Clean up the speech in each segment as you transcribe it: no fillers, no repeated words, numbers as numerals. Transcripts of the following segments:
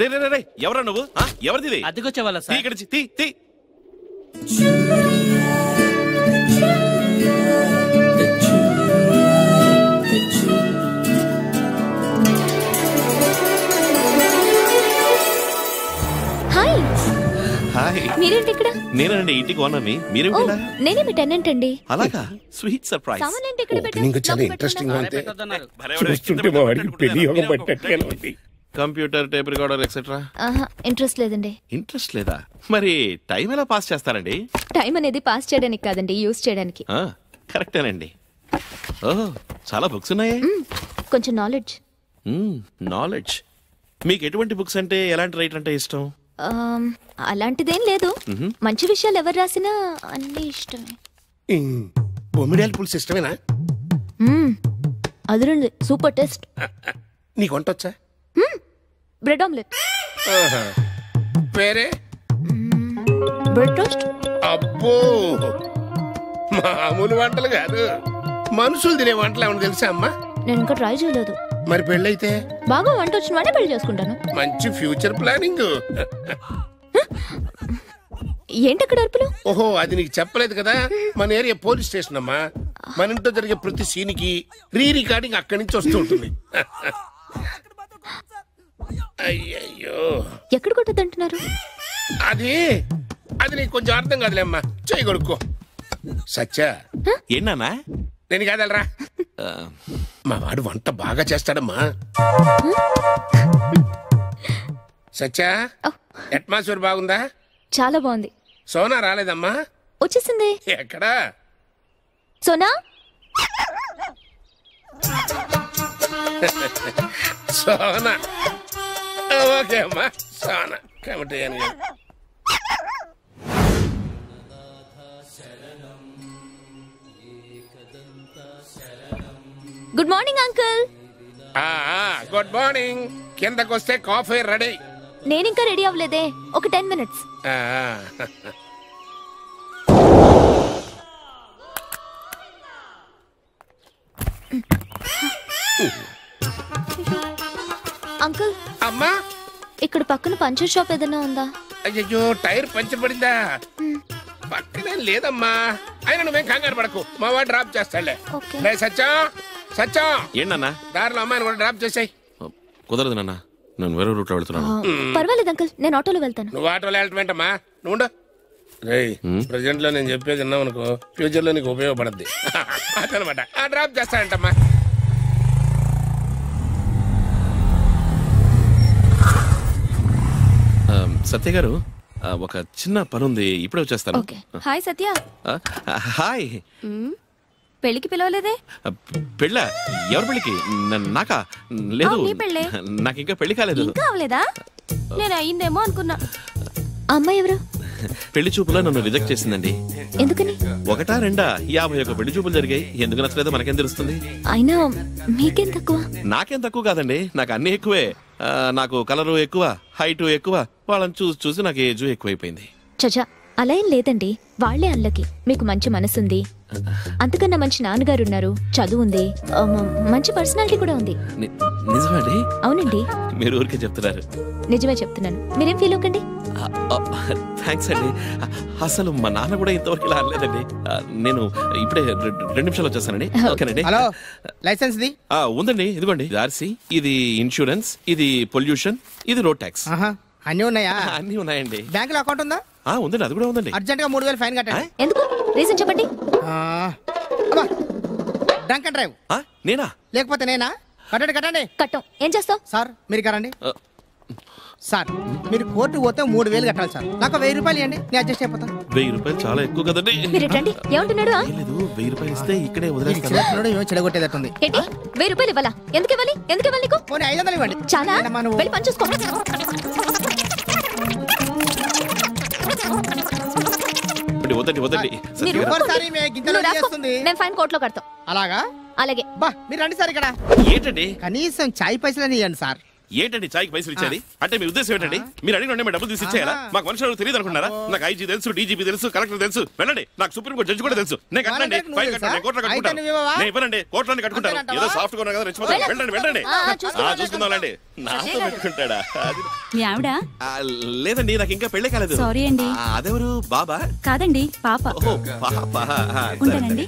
రే రే రే ఎవరా నువ్వు? ఎవరిది? అద్దెకొచ్చేవాళ్ళ సార్. ఇక్కడ తీ. హాయ్. మీరేంటి ఇక్కడ? నేనండి ఇంటికి ఓనర్ని. మీరేమిటి? నేనే మీ టెనెంట్ అండి. అలాగా? Sweet surprise. సామాన్లు ఇక్కడ ఓపెనింగ్ చాలా ఇంట్రెస్టింగ్ గా ఉంది. చూస్తుంటే మా వాడికి పెళ్లి యోగం పట్టినట్టుగా ఉంది. Computer, tape recorder etcetera. Interest లేదండి. ఇంట్రెస్ట్ లేదా? మరి టైం ఎలా పాస్ చేస్తారండి? టైం అనేది పాస్ చేయడానికి కాదండి, యూజ్ చేయడానికి. కరెక్టేనండి. ఓహ్, చాలా బుక్స్ ఉన్నాయే. కొంచెం నాలెడ్జ్. నాలెడ్జ్. మీకు ఎటువంటి బుక్స్ అంటే, ఎలాంటి రైటర్ అంటే ఇష్టం? అలాంటిదేం లేదు. మంచి విషయాలు ఎవరు రాసినా అన్ని ఇష్టమే. బొమ్మిడాల పులుసు ఇష్టమేనా? అదురుంది, సూపర్ టేస్ట్. నీకు వంట వచ్చా? Bread omelette. వేరే? Bread toast. అబ్బో, మామూలు వంటలు కాదు, మనుషులు తినే వంటలు ఏమన్నా తెలుసా అమ్మా? నేను ఇంకా ట్రై చేయలేదు. మరి పెళ్ళైతే? బాగా వంట వచ్చిన వాడిని పెళ్లి చేసుకుంటాను. మంచి ఫ్యూచర్ ప్లానింగ్. ఏంటి అక్కడ అరుపులు? ఓహో, అది నీకు చెప్పలేదు కదా, మన ఏరియా పోలీస్ స్టేషన్ అమ్మా. మన ఇంట్లో జరిగే ప్రతి సీన్కి రీ రికార్డింగ్ అక్కడి నుంచి వస్తూ ఉంటుంది. అయ్యయ్యో, ఎక్కడ కొట్టదంటున్నారు? అది నీకు కొంచెం అర్థం కాదులే అమ్మా, చేయి కొడుకో. సచ్చా ఏంటన్నా? నేను కాదలరా, మా వాడు వంట బాగా చేస్తాడమ్మా. సచ్చా, అట్మాస్ఫియర్ బాగుందా? చాలా బాగుంది. సోనా రాలేదమ్మా? వచ్చేసింది. ఎక్కడా? సోనా. సోనా, ఓకే అమ్మా, సోనా కమిటీ. Good morning uncle. Good morning. కిందకొస్తే కాఫీ రెడీ. నేను ఇంకా రెడీ అవ్వలేదే, ఒక 10 minutes. అంకుల్, అమ్మా, ఇక్కడ పక్కన పంచర్ షాప్ ఏదైనా ఉందా? అయ్యో, టైర్ పంచర్ పడిందా? పక్కనే లేదమ్మా. అయినా నువ్వేం కంగారు పడకు, మా వాడు డ్రాప్ చేస్తాడులే. సత్యం ఏంటన్నా? దారిలో అమ్మాయిని కూడా డ్రాప్ చేసాయి. కుదరదు నాన్న, నేను వేరే రూట్లో వెళ్తున్నాను. పర్వాలేదు అంకుల్, నేను ఆటోలో వెళ్తాను. నువ్వు ఆటోలో వెళ్ళటమేంటమ్మా, నువ్వు రేయ్. ప్రెసెంట్ లో నేను చెప్పేది విన్నావు అనుకో, ఫ్యూచర్ లో నీకు ఉపయోగపడద్ది అదనమాట. డ్రాప్ చేస్తానంటమ్మా. సత్య గారు, ఒక చిన్న పని ఉంది, ఇప్పుడే వచ్చేస్తాను. హాయ్ సత్య. హాయ్. పెళ్లికి పిలవలేదే? పెళ్ళ? ఎవరి పెళ్లికి? నాకా? లేదు, నాకు ఇంకా పెళ్లి కాలేదు. ఇంకా అవలేదా? నేను అయ్యిందేమో అనుకున్నా. అమ్మాయి ఎవరు? పెళ్లి చూపులో నన్ను రిజెక్ట్ చేసిందండి. ఎందుకని? ఒకటా రెండా 51 పెళ్లి చూపులు జరిగాయి. ఎందుకు నచ్చలేదో మనకేం తెలుస్తుంది? అయినా మీకేం తక్కువ? నాకేం తక్కువ కాదండి, నాకు అన్ని ఎక్కువే. నాకు కలరు ఎక్కువ, హైట్ ఎక్కువ. వాళ్ళని చూసి నాకు ఏజ్ ఎక్కువైపోయింది. చచా, అలా ఏం లేదండి, వాళ్లే అల్లకి. మీకు మంచి మనసుంది, అంతకన్నా మంచి నాన్నగారు ఉన్నారు, చదువు ఉంది, మంచి పర్సనాలిటీ కూడా ఉంది. నిజమండి? అవునండి. మీరు ఊరికే చెప్తున్నారు. నిజమే చెప్తున్నాను, మీరేం ఫీల్ అవ్వకండి. థ్యాంక్స్ అండి. అసలు మా నాన్న కూడా ఇంతవరకు ఇలా అనలేదండి. నేను ఇప్పుడే 2 నిమిషాలు వచ్చేస్తానండి. ఓకేనండి. హలో, లైసెన్స్ ది? ఉందండి, ఇదిగోండి. ఆర్సీ, ఇది ఇన్సూరెన్స్, ఇది పొల్యూషన్, ఇది రోడ్ ట్యాక్స్. అన్ని ఉన్నాయా? అన్ని ఉన్నాయండి. బ్యాంకులో అకౌంట్ ఉందా? ఉందండి, అది కూడా ఉందండి. అర్జెంట్ గా 3000 ఫైన్ కట్టండి. ఎందుకు? రీజన్ చెప్పండి. Drunk and drive. నేనా? లేకపోతే నేనా? కట్టండి. కట్టం. ఏం చేస్తావు? సార్ మీరు కరండి. సార్, మీరు కోర్టు పోతే 3000 కట్టాలి సార్. నాకు 1000 రూపాయలు ఇవ్వండి, నేను అడ్జస్ట్ అయిపోతాను. 1000 రూపాయలు చాలా ఎక్కువ కదండి. మీరు రండి. ఏమంటున్నాడు? 1000 రూపాయలు ఇస్తే ఇక్కడే వదిలేస్తాను. ఏమో చెడగొట్టేదట్టుంది. ఏంటి 1000 రూపాయలు ఇవ్వాలా? ఎందుకు ఇవ్వాలి నీకు? పోనీ 500 ఇవ్వండి. చాలా, వెళ్ళి పని చూసుకో. వద్దండి. నేను ఫైన్ కోర్టులో కడతాం. అలాగా? అలాగే. మీరు రండి సార్. ఇక్కడ ఏంటండి? కనీసం చాయ్ పైసలని ఇవ్వండి సార్. ఏంటండి చాయ్కి పైసలు ఇచ్చేది? అంటే మీ ఉద్దేశం ఏంటండి? మీరు అడిగిన మేము డబ్బులు తీసి ఇచ్చేయాలా? మాకు మనుషులు తెలియదు అనుకున్నారా? నాకు ఐజీ తెలుసు, డీజీపీ తెలుసు, కలెక్టర్ తెలుసు. వెళ్ళండి, నాకు సుప్రీం కోర్టు జడ్జి కూడా తెలుసు. నేను కట్టండి, ఫైల్ కట్టండి, కోర్టులో కట్టుకుంటాను. నేను ఇవ్వనండి, కోర్టులో కట్టుకుంటాను. ఏదో సాఫ్ట్ గా కదా రెచ్చిపోతాను. వెళ్ళండి వెళ్ళండి, చూసుకుందాంలేండి. నాతో పెట్టుకుంటాడా? మీ ఆవిడ? లేదండి, నాకు ఇంకా పెళ్ళే కాలేదు. సారీ అండి. అదెవరు? బాబా? కాదండి, పాప. ఓహో, పాప. ఉంటానండి.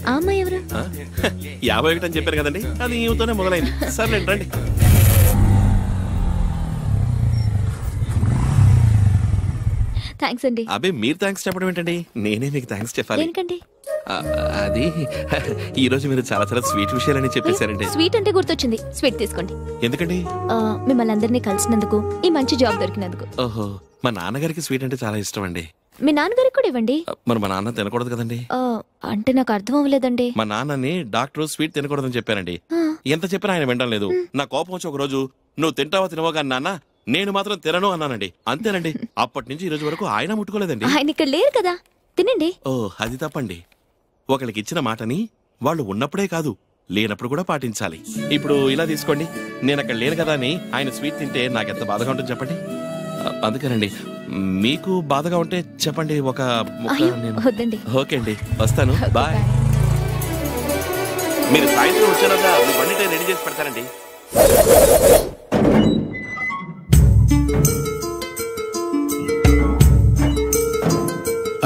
ఆ అమ్మాయి ఎవరు? 51 అని చెప్పారు కదండి, అది ఈమెతోనే మొదలైంది. సర్లేండి, రండి. థ్యాంక్స్ అండి. అబ్బే, మీరు థ్యాంక్స్ చెప్పడం ఏంటండి? నేనే మీకు థ్యాంక్స్ చెప్పాలి. ఎందుకండి? అది ఈ రోజు మీరు చాలా చాలా స్వీట్ విషయాలని చెప్పేశారండి. స్వీట్ అంటే గుర్తొచ్చింది, స్వీట్ తీసుకోండి. ఎందుకండి? మిమ్మల్ని అందరినీ కలిసినందుకు, ఈ మంచి జాబ్ దొరికినందుకు. ఓహో, మా నాన్నగారికి స్వీట్ అంటే చాలా ఇష్టం అండి. మీ నాన్నగారికి కూడా ఇవ్వండి. మరి మా నాన్న తినకూడదు కదండి. అంటే నాకు అర్థం అవ్వలేదండి. మా నాన్నని డాక్టర్ స్వీట్ తినకూడదని చెప్పారండి. ఎంత చెప్పినా ఆయన వినడం లేదు. నా కోపం వచ్చి ఒక రోజు, నువ్వు తింటావా తినవా కానీ నాన్న, నేను మాత్రం తినను అన్నానండి. అంతేనండి, అప్పటి నుంచి ఈ రోజు వరకు ఆయన ముట్టుకోలేదండి. ఆయన ఇక్కడ లేరు కదా, తినండి. ఓ, అది తప్పండి. ఒకరికి ఇచ్చిన మాటని వాళ్ళు ఉన్నప్పుడే కాదు, లేనప్పుడు కూడా పాటించాలి. ఇప్పుడు ఇలా తీసుకోండి, నేను అక్కడ లేను కదా అని ఆయన స్వీట్ తింటే నాకెంత బాధగా ఉంటుంది చెప్పండి. అందుకేనండి, మీకు బాధగా ఉంటే చెప్పండి, ఒక ముక్క నేను. వద్దండి. ఓకే అండి, వస్తాను. బాయ్. మీరు సాయంత్రం వచ్చేలాగా మీ బండి రెడీ చేసి పెడతారండి.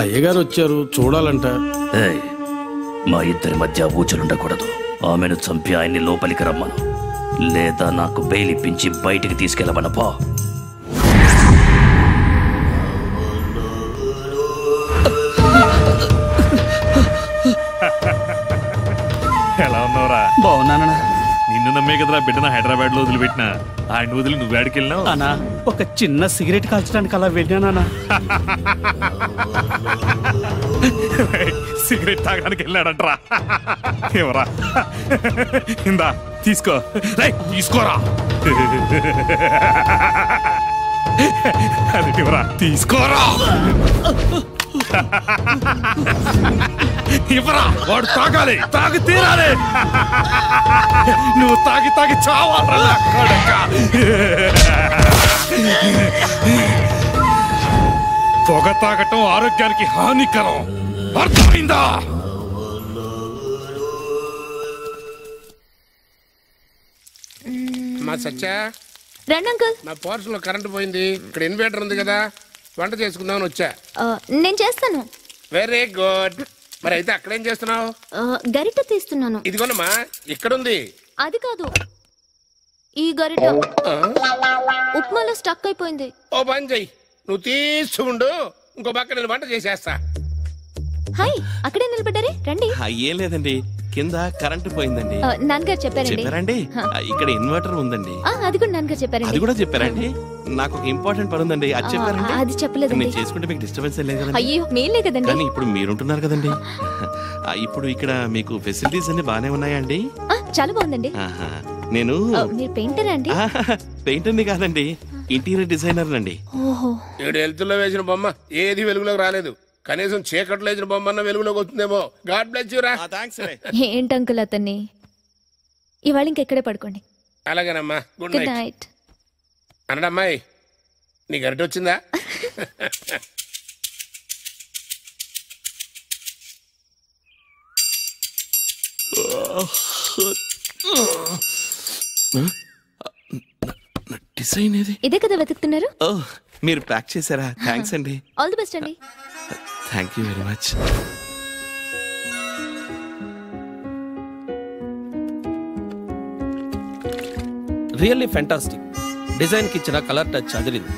అయ్యగారు వచ్చారు, చూడాలంట. మా ఇద్దరి మధ్య ఊచలుండకూడదు. ఆమెను చంపి ఆయన్ని లోపలికి రమ్మను, లేదా నాకు బెయిల్ ఇప్పించి బయటికి తీసుకెళ్ళమనపా. ఎలా ఉన్నావురా? బాగున్నానా? నిన్ను నమ్మే కదరా బిడ్డన హైదరాబాద్ లో వదిలిపెట్టిన. ఆయన వదిలి నువ్వేడికి వెళ్ళినావు? అన్నా, ఒక చిన్న సిగరెట్ కాల్చడానికి అలా వెళ్ళానా? సిగరెట్ తాగడానికి వెళ్ళాడంటరా. ఎవరా? ఇందా తీసుకో. తీసుకోరా. అది ఎవరా? తీసుకోరా. ఇవ్వరా, వాడు తాగాలి, తాగి తీరాలి. నువ్వు తాగి తాగి చావాలరా. పొగ తాగటం ఆరోగ్యానికి హానికరం, అర్థమైందా? మా సత్య, రండి అంకుల్. నా పోర్షన్ లో కరెంట్ పోయింది. ఇక్కడ ఇన్వర్టర్ ఉంది కదా, వంట చేసుకుందామని వచ్చా. నేను చేస్తాను. Very good. మరి అయితే అక్కడేం చేస్తున్నావు? గరిట తీస్తున్నాను. ఇదిగోనమ్మా, ఇక్కడుంది. అది కాదు, ఈ గరిట ఉప్మాలో స్టక్ అయిపోయింది. ఓ పని చెయ్యి, నువ్వు తీసుకుండు, ఇంకో పక్క నేను వంట చేసేస్తా. హాయ్, అక్కడే నిలబడ్డారే, రండి. ఏం లేదండి, కింద కరెంటు పోయిందండి. నాన్నగారు చెప్పారండి. చెప్పారండి, ఇక్కడ ఇన్వర్టర్ ఉందండి. అది కూడా నాన్నగారు చెప్పారండి. అది కూడా చెప్పారండి. నాకు ఒక ఇంపార్టెంట్ పని ఉందండి, అది చెప్పారండి. అది చెప్పలేదండి. నేను చేసుకుంటే మీకు డిస్టర్బెన్స్ లేదు కదండి. అయ్యో, మేలే కదండి. కానీ ఇప్పుడు మీరుంటున్నారు కదండి. ఇప్పుడు ఇక్కడ మీకు ఫెసిలిటీస్ అన్ని బానే ఉన్నాయా అండి? చాలా బాగుందండి. నేను మీరు పెయింటర్ అండి? పెయింటర్ని కాదండి, ఇంటీరియర్ డిజైనర్ అండి. ఓహో. 7 ఎలుతుల్లో వేసిన బొమ్మ ఏది వెలుగులోకి రాలేదు. కనీసం చీకట్లో వేసిన బొమ్మ అన్న వెలుగులోకి వస్తుందేమో. గాడ్ బ్లెస్ యు రా. ఏంటి అంకుల్ అతన్ని? ఇవాళ ఇంకెక్కడే పడుకోండి. అలాగేనమ్మా, గుడ్ గుడ్ నైట్. నైట్. అన్నడా అమ్మాయి, నీకు అరటి వచ్చిందా? డిజైన్ ఏది? ఇదే కదా వెతుకుతున్నారు? ఓ, మీరు ప్యాక్ చేశారా? థ్యాంక్స్ అండి. ఆల్ ది బెస్ట్ అండి. Thank you very much. Really fantastic. Design కి ఇచ్చిన కలర్ టచ్ అదిరింది.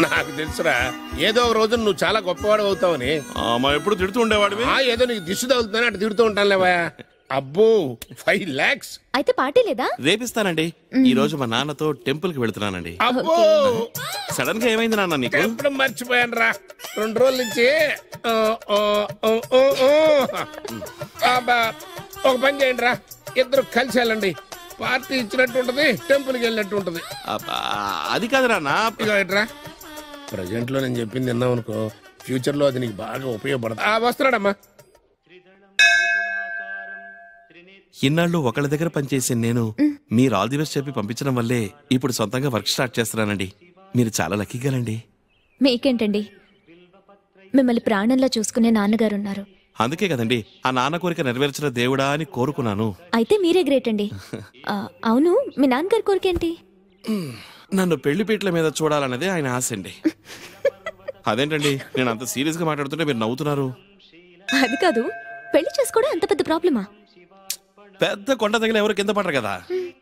నాకు తెలుసురా, ఏదో ఒక రోజు నువ్వు చాలా గొప్పవాడు అవుతావని. మా ఎప్పుడు తిడుతూ ఉండేవాడివి. ఏదో నీకు దిష్టి తగులుతుందని అటు తిడుతూ ఉంటాను లేవా. అబ్బో, 5 lakhs. అయితే పార్టీ లేదా? రేపిస్తానండి. ఈ రోజు మా నాన్నతో టెంపుల్ కి వెళ్తున్నానండి. అబ్బో, సడన్ గా ఏమైంది నాన్న నీకు? ఎప్పుడు మర్చిపోయాను రా. 2 రోజుల నుంచి ఒక పని చేయండి రా, ఇద్దరు కలిసి వెళ్ళండి. పార్టీ ఇచ్చినట్టు ఉంటది, టెంపుల్కి వెళ్ళినట్టు ఉంటది. అది కాదు నాన్న. రా, ప్రజెంట్ లో నేను చెప్పింది విన్నావు అనుకో, ఫ్యూచర్ లో అది నీకు బాగా ఉపయోగపడదు. వస్తున్నాడమ్మా. ఇన్నాళ్ళు ఒకళ్ళ దగ్గర పనిచేసే నేను మీరు ఆల్ ది బెస్ట్ చెప్పి పంపించడం వల్లే ఇప్పుడు సొంతంగా వర్క్ స్టార్ట్ చేస్తున్నానండి. మీరు చాలా లక్కీగానండి. మీకేంటండి, మిమ్మల్ని ప్రాణంలో చూసుకునే నాన్నగారున్నారు. అందుకే కదండి ఆ నాన్న కోరిక నెరవేర్చిన దేవుడా అని కోరుకున్నాను. అయితే మీరే గ్రేట్ అండి. అవును, మీ నాన్నగారి కోరికేంటి? నన్ను పెళ్లిపీటల మీద చూడాలన్నదే ఆయన ఆశ అండి. అదేంటండి నేను అంత సీరియస్ గా మాట్లాడుతుంటే మీరు నవ్వుతున్నారు? అది కాదు, పెళ్లి చేసుకోవడం అంత పెద్ద ప్రాబ్లమా? పెద్ద కొండ తగిలి ఎవరు కింద పడరు కదా,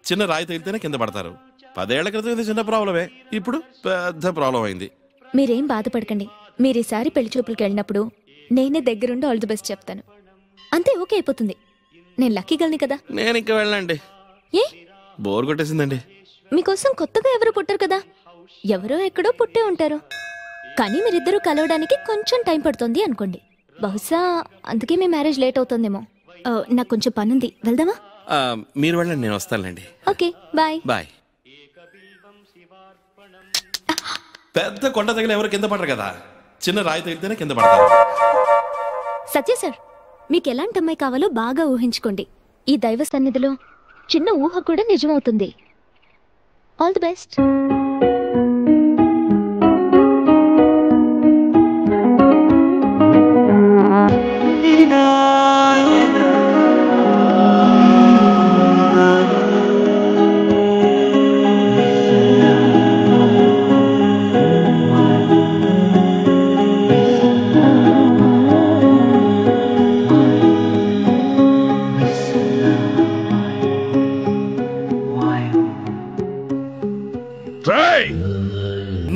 చిన్న రాయి తగిలితేనే కింద పడతారు. 10 ఏళ్ల క్రితం ఇది చిన్న ప్రాబ్లమే, ఇప్పుడు పెద్ద ప్రాబ్లం అయింది. మీరేం బాధపడకండి. మీరు ఈసారి పెళ్లి చూపులకు వెళ్ళినప్పుడు నేనే దగ్గరుండి ఆల్ ది బెస్ట్ చెప్తాను. అంతే, ఓకే అయిపోతుంది. నేను లక్కీ గల్ని కదా. నేను ఇంకా వెళ్ళండి, ఏ బోర్ కొట్టేసిందండి. మీకోసం కొత్తగా ఎవరు పుట్టరు కదా, ఎవరో ఎక్కడో పుట్టే ఉంటారు. కానీ మీరిద్దరూ కలవడానికి కొంచెం టైం పడుతుంది అనుకోండి. బహుశా అందుకే మీ మ్యారేజ్ లేట్ అవుతుందేమో. నాకు కొంచెం పనుంది, వెళ్దామా? మీరు వెళ్ళండి, నేను వస్తానులేండి. Okay, bye bye. పెద్ద కొండ తగిలి ఎవరు కింద పడరు కదా, చిన్న రాయి తగిలితేనే కింద పడతారు. సత్య సార్, మీకు ఎలాంటి అమ్మాయి కావాలో బాగా ఊహించుకోండి. ఈ దైవ సన్నిధిలో చిన్న ఊహ కూడా నిజమవుతుంది. All the best.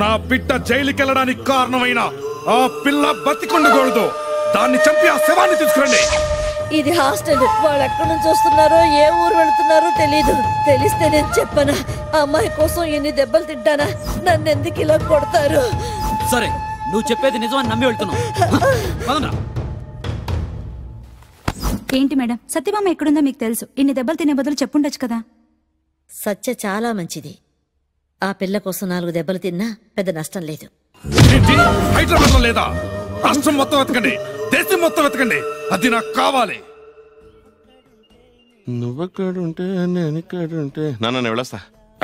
నా బిడ్డ జైలుకి వెళ్ళడానికి కారణమైన ఆ పిల్ల బతికొండకూడదు. దాన్ని చంపి ఆ శవాన్ని తీసుకురండి. ఇది హాస్టల్. వాళ్ళు ఎక్కడి నుంచి వస్తున్నారో, ఏ ఊరు వెళుతున్నారో తెలీదు. తెలిస్తే నేను చెప్పనా? అమ్మాయి కోసం ఎన్ని దెబ్బలు తింటానా? నన్ను ఎందుకు ఇలా కొడతారు? సరే, నువ్వు చెప్పేది నిజమని నమ్మి వెళ్తున్నావు. ఏంటి మేడం, సత్యభామ ఎక్కడుందో మీకు తెలుసు. ఇన్ని దెబ్బలు తినే బదులు చెప్పుండొచ్చు కదా. సత్య చాలా మంచిది. ఆ పిల్ల కోసం 4 దెబ్బలు తిన్నా పెద్ద నష్టం లేదు. హైదరాబాద్ లో లేదా? రాష్ట్రం మొత్తం వెతకండి, దేశం మొత్తం వెతకండి, అది నాకు కావాలి. నువ్వెక్కడుంటే నేను ఇక్కడుంటే నాన్న వెళ్ళొస్తా.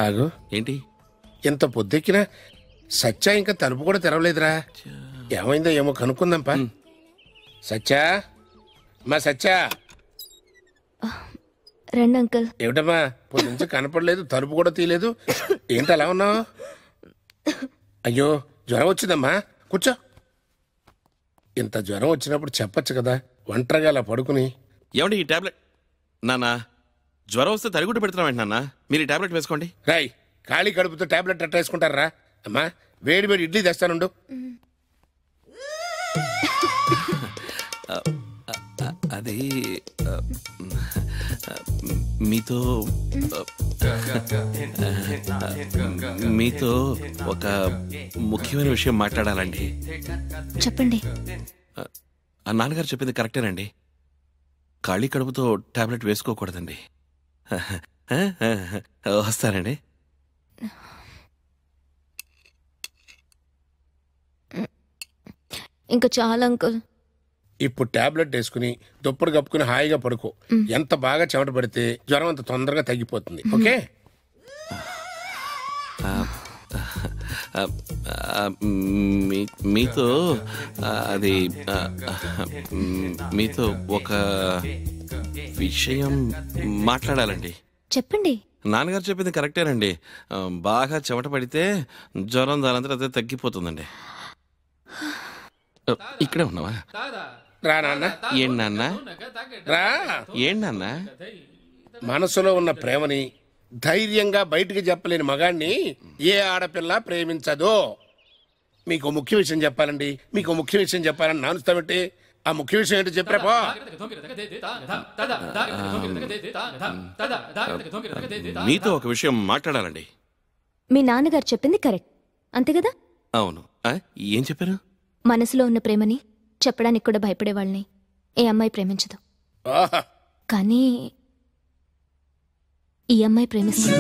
ఆగు, ఏంటి ఎంత పొద్దెక్కినా సత్య ఇంకా తలుపు కూడా తెరవలేదురా. ఏమైందో ఏమో కనుక్కుందాంపా. సత్యా, మా సత్యా. రండి అంకుల్. ఏమిటమ్మా, పొద్దు నుంచి కనపడలేదు, తలుపు కూడా తీయలేదు. ఏంటి అలా ఉన్నావు? అయ్యో, జ్వరం వచ్చిందమ్మా, కూర్చో. ఇంత జ్వరం వచ్చినప్పుడు చెప్పచ్చు కదా, ఒంటరిగా అలా పడుకుని. ఏమండి ఈ టాబ్లెట్? నాన్న, జ్వరం వస్తే తడిగుడ్డ పెడుతున్నామండి నాన్న, మీరు ఈ టాబ్లెట్ వేసుకోండి. రాయ్, ఖాళీ కడుపుతో టాబ్లెట్ అట్ట వేసుకుంటారా? అమ్మా, వేడి వేడి ఇడ్లీ తెస్తానుండు. అది మీతో ఒక ముఖ్యమైన విషయం మాట్లాడాలండి. చెప్పండి. ఆ నాన్నగారు చెప్పింది కరెక్టేనండి. ఖాళీ కడుపుతో టాబ్లెట్ వేసుకోకూడదండి. వస్తానండి. ఇంకా చాలా అంకుల్. ఇప్పుడు టాబ్లెట్ వేసుకుని దుప్పటి కప్పుకుని హాయిగా పడుకో. ఎంత బాగా చెమట పడితే జ్వరం అంత తొందరగా తగ్గిపోతుంది. ఓకే? మీతో అది మీతో ఒక విషయం మాట్లాడాలండి. చెప్పండి. నాన్నగారు చెప్పింది కరెక్టేనండి. బాగా చెమట పడితే జ్వరం దానంతా అదే తగ్గిపోతుందండి. ఇక్కడే ఉన్నావా? రా నాన్న. ఏంటి నాన్న? రా. ఏంటి నాన్న? మనసులో ఉన్న ప్రేమని ధైర్యంగా బయటికి చెప్పలేని మగాణ్ణి ఏ ఆడపిల్ల ప్రేమించదో. మీకు ముఖ్య విషయం చెప్పాలండి, మీకు ముఖ్య విషయం చెప్పాలని నానుస్తామంటే ఆ ముఖ్య విషయం ఏంటో చెప్పాపో. మీతో ఒక విషయం మాట్లాడాలండి. మీ నాన్నగారు చెప్పింది కరెక్ట్, అంతే కదా? అవును. ఏం చెప్పారు? మనసులో ఉన్న ప్రేమని చెప్పడానికి కూడా భయపడేవాళ్ళని ఏ అమ్మాయి ప్రేమించదు. కానీ ఈ అమ్మాయి ప్రేమిస్తుంది.